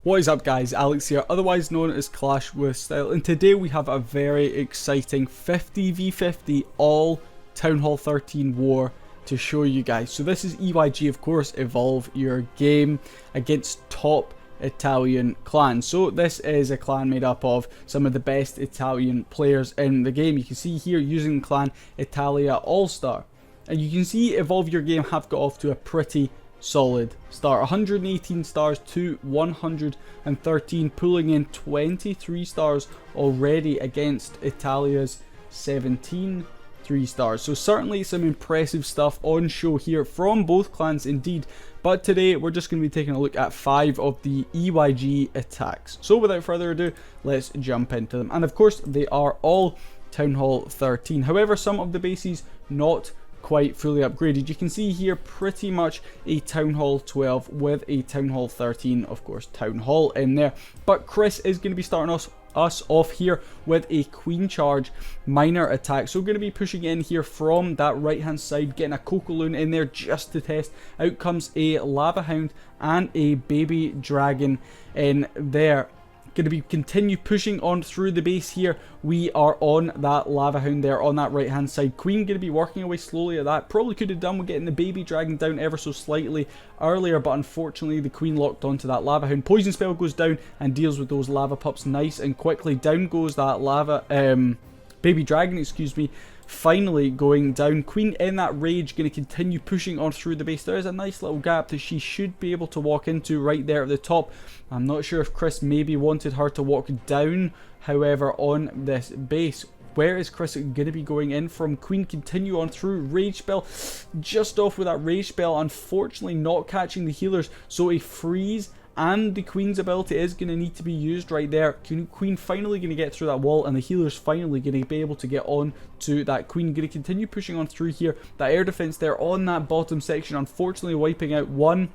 What is up guys, Alex here, otherwise known as Clash with Style, and today we have a very exciting 50v50 all Town Hall 13 war to show you guys. So this is EYG, of course, Evolve Your Game, against top Italian clans. So this is a clan made up of some of the best Italian players in the game. You can see here using the clan Italia All-Star, and you can see Evolve Your Game have got off to a pretty solid start. 118 stars to 113, pulling in 23 stars already against Italia's 17 3 stars. So certainly some impressive stuff on show here from both clans indeed. But today we're just going to be taking a look at 5 of the EYG attacks. So without further ado, let's jump into them. And of course they are all Town Hall 13. However, some of the bases not quite fully upgraded. You can see here pretty much a Town Hall 12 with a Town Hall 13, of course, Town Hall in there. But Chris is going to be starting us off here with a Queen Charge minor attack. So we're going to be pushing in here from that right hand side, getting a Cocoloon in there just to test. Out comes a Lava Hound and a Baby Dragon in there. Going to be continue pushing on through the base here. We are on that Lava Hound there on that right hand side. Queen going to be working away slowly at that. Probably could have done with getting the Baby Dragon down ever so slightly earlier, but unfortunately the Queen locked onto that Lava Hound. Poison Spell goes down and deals with those Lava Pups nice and quickly. Down goes that Baby Dragon, excuse me. Finally going down. Queen in that rage, going to continue pushing on through the base. There is a nice little gap that she should be able to walk into right there at the top. I'm not sure if Chris maybe wanted her to walk down, however, on this base. Where is Chris going to be going in from? Queen continue on through. Rage Spell just off with that Rage Spell, unfortunately not catching the healers, so a freeze and the Queen's ability is going to need to be used right there. Queen finally going to get through that wall, and the healer's finally going to be able to get on to that Queen. Going to continue pushing on through here. That air defense there on that bottom section, unfortunately wiping out one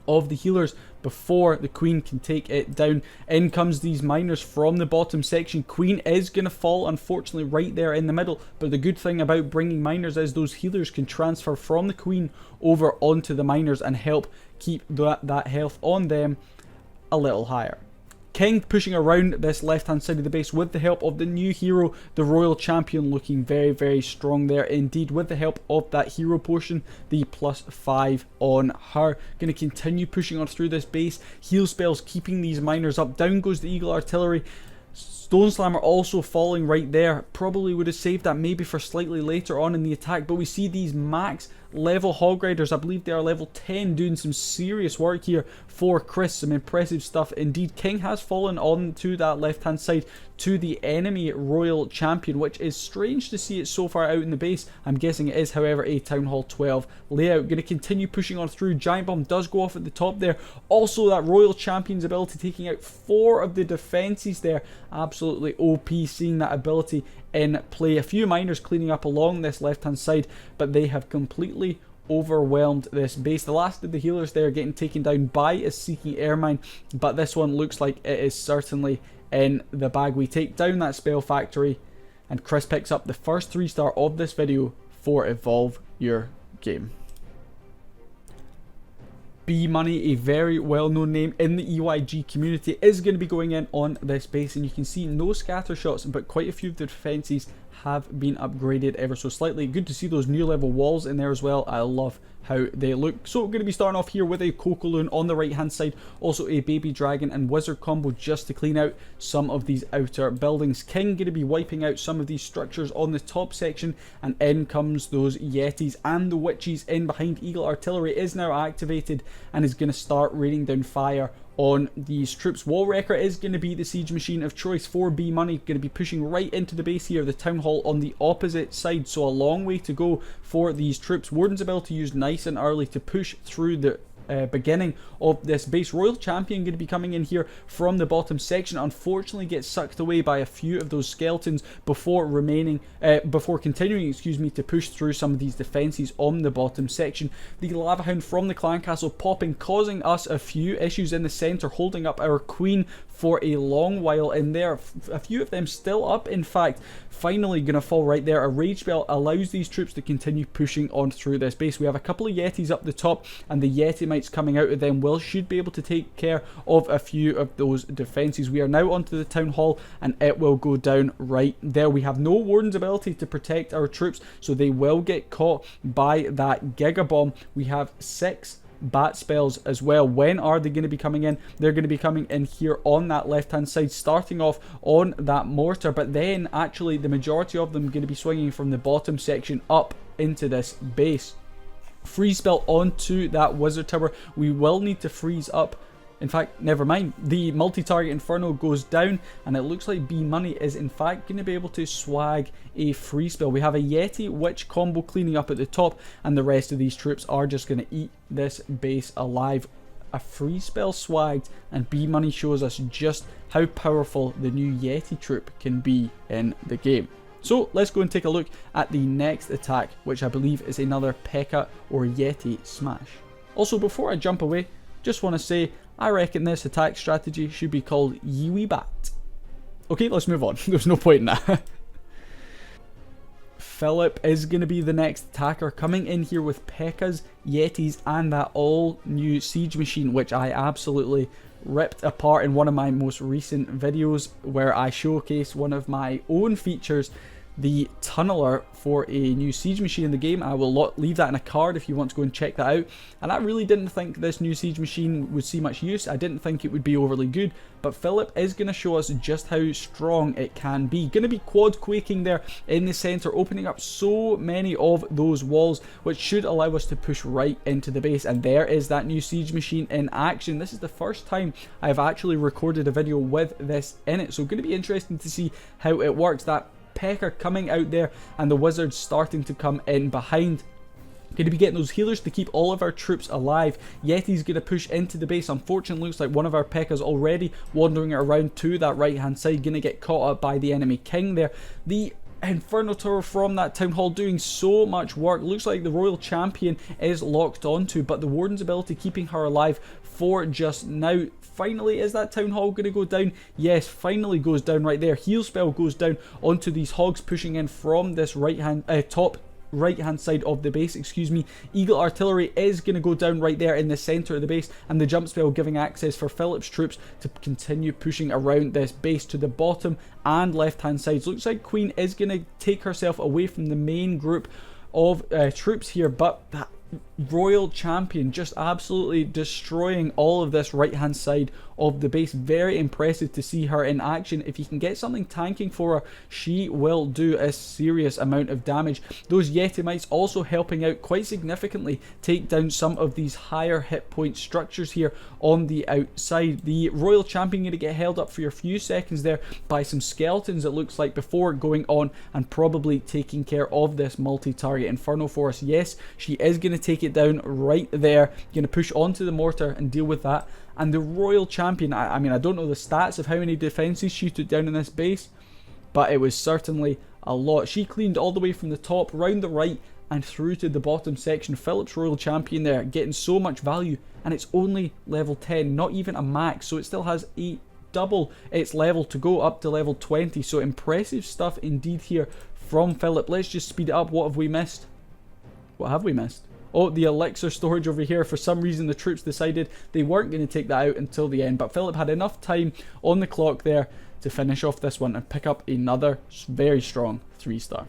of the healers before the Queen can take it down. In comes these miners from the bottom section. Queen is going to fall, unfortunately, right there in the middle. But the good thing about bringing miners is those healers can transfer from the Queen over onto the miners and help keep that health on them a little higher. King pushing around this left hand side of the base with the help of the new hero, the Royal Champion, looking very, very strong there indeed with the help of that hero potion, the +5 on her. Going to continue pushing on through this base. Heal spells keeping these miners up. Down goes the Eagle Artillery. Stone Slammer also falling right there. Probably would have saved that maybe for slightly later on in the attack, but we see these max level Hog Riders, I believe they are level 10, doing some serious work here for Chris. Some impressive stuff indeed. King has fallen on to that left hand side to the enemy Royal Champion, which is strange to see it so far out in the base. I'm guessing it is, however, a Town Hall 12 layout. Going to continue pushing on through. Giant Bomb does go off at the top there. Also that Royal Champion's ability taking out 4 of the defenses there. Absolutely OP seeing that ability in play. A few miners cleaning up along this left hand side, but they have completely overwhelmed this base. The last of the healers there getting taken down by a Seeking Airmine, but this one looks like it is certainly in the bag. We take down that Spell Factory, and Chris picks up the first 3-star of this video for Evolve Your Game. Bemoney, a very well-known name in the EYG community, is going to be going in on this base, and you can see no scatter shots, but quite a few of the defenses have been upgraded ever so slightly. Good to see those new level walls in there as well. I love how they look. So we're going to be starting off here with a Cocoloon on the right hand side, also a Baby Dragon and Wizard combo just to clean out some of these outer buildings. King going to be wiping out some of these structures on the top section, and in comes those Yetis, and the Witches in behind. Eagle Artillery is now activated and is going to start raining down fire on these troops. Wall Wrecker is going to be the siege machine of choice for Bemoney. Going to be pushing right into the base here, the Town Hall on the opposite side, so a long way to go for these troops. Warden's ability used nice and early to push through the beginning of this base. Royal Champion going to be coming in here from the bottom section. Unfortunately gets sucked away by a few of those skeletons before continuing, excuse me, to push through some of these defenses on the bottom section. The Lava Hound from the Clan Castle popping, causing us a few issues in the center, holding up our Queen for a long while in there. A few of them still up, in fact. Finally going to fall right there. A Rage Spell allows these troops to continue pushing on through this base. We have a couple of Yetis up the top, and the Yeti might Mites coming out of them should be able to take care of a few of those defenses. We are now onto the Town Hall, and it will go down right there. We have no Warden's ability to protect our troops, so they will get caught by that Giga Bomb. We have 6 bat spells as well. When are they going to be coming in? They're going to be coming in here on that left hand side, starting off on that mortar, but then actually the majority of them are going to be swinging from the bottom section up into this base. Freeze spell onto that wizard tower. We will need to freeze up. In fact, never mind. The multi-target Inferno goes down, and it looks like Bemoney is in fact going to be able to swag a free spell. We have a Yeti Witch combo cleaning up at the top, and the rest of these troops are just going to eat this base alive. A free spell swagged, and Bemoney shows us just how powerful the new Yeti troop can be in the game. So let's go and take a look at the next attack, which I believe is another P.E.K.K.A or Yeti smash. Also, before I jump away, just want to say, I reckon this attack strategy should be called Yee Bat. Okay, let's move on. There's no point in that. Philip is going to be the next attacker, coming in here with P.E.K.K.As, Yetis, and that all new siege machine, which I absolutely ripped apart in one of my most recent videos, where I showcase one of my own features, the tunneler for a new siege machine in the game. I will leave that in a card if you want to go and check that out. And I really didn't think this new siege machine would see much use. I didn't think it would be overly good, but Philip is going to show us just how strong it can be. Going to be quad quaking there in the center, opening up so many of those walls, which should allow us to push right into the base. And there is that new siege machine in action. This is the first time I've actually recorded a video with this in it, so going to be interesting to see how it works. That P.E.K.K.A coming out there, and the wizards starting to come in behind. Going to be getting those healers to keep all of our troops alive. Yeti's going to push into the base. Unfortunately, looks like one of our P.E.K.K.As already wandering around to that right hand side, going to get caught up by the enemy king there. The Inferno Tower from that Town Hall doing so much work. Looks like the Royal Champion is locked onto, but the Warden's ability keeping her alive for just now. Finally, is that Town Hall going to go down? Yes, finally goes down right there. Heal spell goes down onto these hogs pushing in from this top right hand side of the base, excuse me. Eagle Artillery is going to go down right there in the center of the base, and the jump spell giving access for Philip's troops to continue pushing around this base to the bottom and left hand sides. Looks like Queen is going to take herself away from the main group of troops here, but that Royal Champion just absolutely destroying all of this right hand side of the base. Very impressive to see her in action. If you can get something tanking for her, she will do a serious amount of damage. Those Yeti Mites also helping out quite significantly, take down some of these higher hit point structures here on the outside. The Royal Champion going to get held up for a few seconds there by some skeletons, it looks like, before going on and probably taking care of this multi-target Inferno for us. Yes, she is going to take it down right there, going to push onto the mortar and deal with that. And the Royal Champion, I mean, I don't know the stats of how many defenses she took down in this base, but it was certainly a lot. She cleaned all the way from the top, round the right, and through to the bottom section. Philip's Royal Champion there, getting so much value, and it's only level 10, not even a max, so it still has double its level to go up to level 20. So impressive stuff indeed here from Philip. Let's just speed it up. What have we missed? What have we missed? Oh, the elixir storage over here. For some reason, the troops decided they weren't going to take that out until the end. But Philip had enough time on the clock there to finish off this one and pick up another very strong 3-star.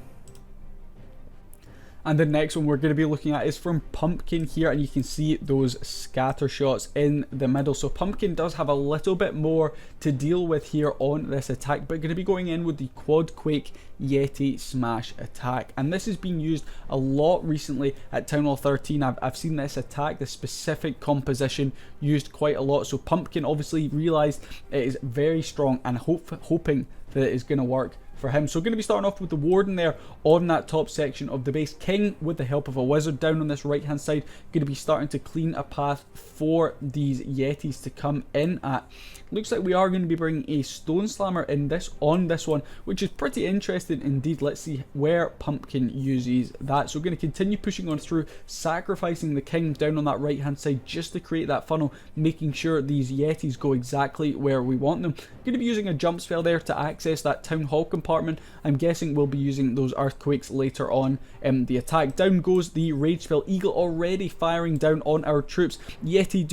And the next one we're going to be looking at is from Pumpkin here, and you can see those scatter shots in the middle. So Pumpkin does have a little bit more to deal with here on this attack, but going to be going in with the Quad Quake Yeti Smash attack. And this has been used a lot recently at Town Hall 13. I've seen this attack, this specific composition, used quite a lot. So Pumpkin obviously realised it is very strong and hoping that it is going to work for him. So going to be starting off with the Warden there on that top section of the base. King, with the help of a wizard down on this right hand side, going to be starting to clean a path for these Yetis to come in at. Looks like we are going to be bringing a Stone Slammer in on this one, which is pretty interesting indeed. Let's see where Pumpkin uses that. So going to continue pushing on through, sacrificing the King down on that right hand side just to create that funnel, making sure these Yetis go exactly where we want them. Going to be using a jump spell there to access that Town Hall compartment department. I'm guessing we'll be using those earthquakes later on in the attack. Down goes the rage spell. Eagle already firing down on our troops. Yeti's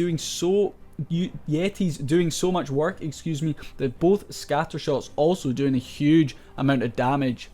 doing so much work, excuse me, that both scatter shots also doing a huge amount of damage.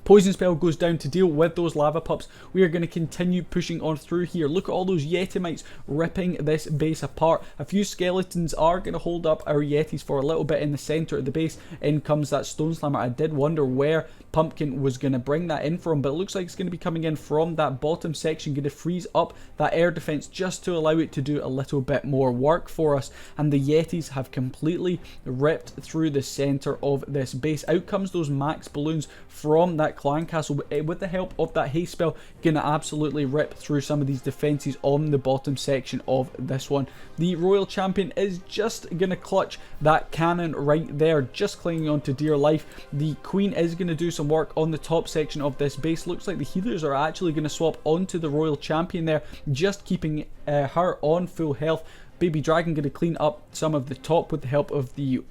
Poison spell goes down to deal with those lava pups. We are going to continue pushing on through here. Look at all those Yetimites ripping this base apart. A few skeletons are going to hold up our Yetis for a little bit in the center of the base. In comes that stone slammer. I did wonder where Pumpkin was going to bring that in from, but it looks like it's going to be coming in from that bottom section, going to freeze up that air defense just to allow it to do a little bit more work for us. And the Yetis have completely ripped through the center of this base. Out comes those max balloons from that clan castle with the help of that haste spell, gonna absolutely rip through some of these defenses on the bottom section of this one. The royal champion is just gonna clutch that cannon right there, just clinging on to dear life. The queen is gonna do some work on the top section of this base. Looks like the healers are actually gonna swap onto the royal champion there, just keeping her on full health. Baby dragon gonna clean up some of the top with the help of the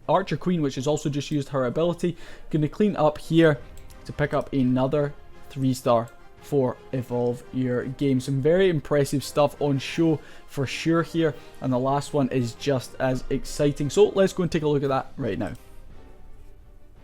archer queen, which has also just used her ability. Gonna clean up here to pick up another 3-star for Evolve Your Game. Some very impressive stuff on show for sure here, and the last one is just as exciting. So let's go and take a look at that right now.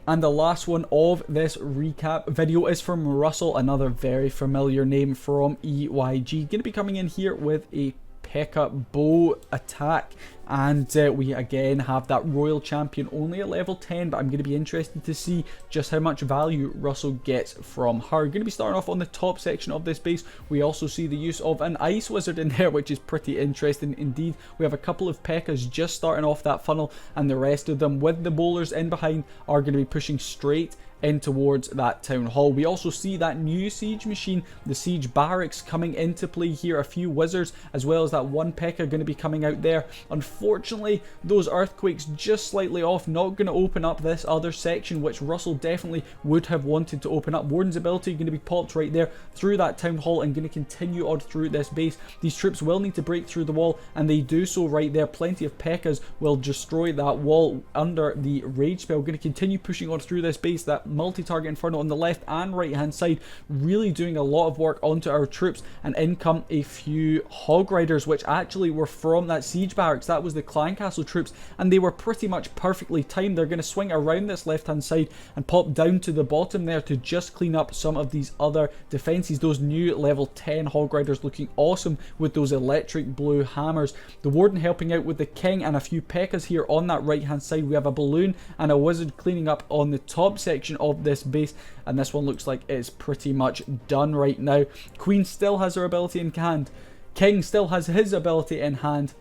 And the last one of this recap video is from Russell, another very familiar name from EYG. Going to be coming in here with a P.E.K.K.A bow attack, and we again have that royal champion only at level 10, but I'm going to be interested to see just how much value Russell gets from her. Going to be starting off on the top section of this base. We also see the use of an ice wizard in there, which is pretty interesting indeed. We have a couple of P.E.K.K.As just starting off that funnel, and the rest of them with the bowlers in behind are going to be pushing straight in towards that town hall. We also see that new siege machine, the siege barracks, coming into play here. A few wizards as well as that one P.E.K.K.A going to be coming out there. Unfortunately, those earthquakes just slightly off, not going to open up this other section, which Russell definitely would have wanted to open up. Warden's ability going to be popped right there through that town hall and going to continue on through this base. These troops will need to break through the wall, and they do so right there. Plenty of P.E.K.K.As will destroy that wall under the rage spell. Going to continue pushing on through this base. That multi-target inferno on the left and right hand side really doing a lot of work onto our troops, and in come a few hog riders, which actually were from that siege barracks. That was the clan castle troops, and they were pretty much perfectly timed. They're going to swing around this left hand side and pop down to the bottom there to just clean up some of these other defenses. Those new level 10 hog riders looking awesome with those electric blue hammers. The warden helping out with the king and a few P.E.K.K.As here on that right hand side. We have a balloon and a wizard cleaning up on the top section of this base, and this one looks like it's pretty much done right now. Queen still has her ability in hand. King still has his ability in hand.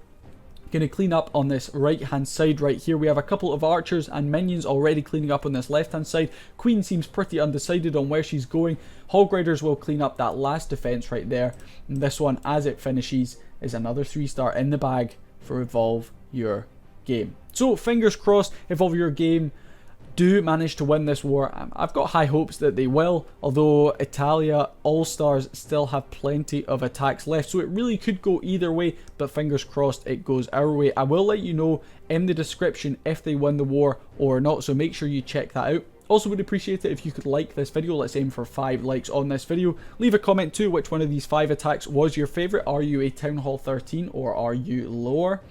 Going to clean up on this right hand side right here. We have a couple of archers and minions already cleaning up on this left hand side. Queen seems pretty undecided on where she's going. Hog riders will clean up that last defense right there, and this one, as it finishes, is another 3-star in the bag for Evolve Your Game. So fingers crossed, Evolve Your Game do manage to win this war. I've got high hopes that they will, although Italia All-Stars still have plenty of attacks left, so it really could go either way, but fingers crossed it goes our way. I will let you know in the description if they win the war or not, so make sure you check that out. Also would appreciate it if you could like this video. Let's aim for 5 likes on this video. Leave a comment too, which one of these 5 attacks was your favourite. Are you a Town Hall 13 or are you lower?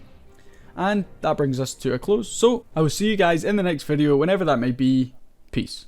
And that brings us to a close. So I will see you guys in the next video, whenever that may be. Peace.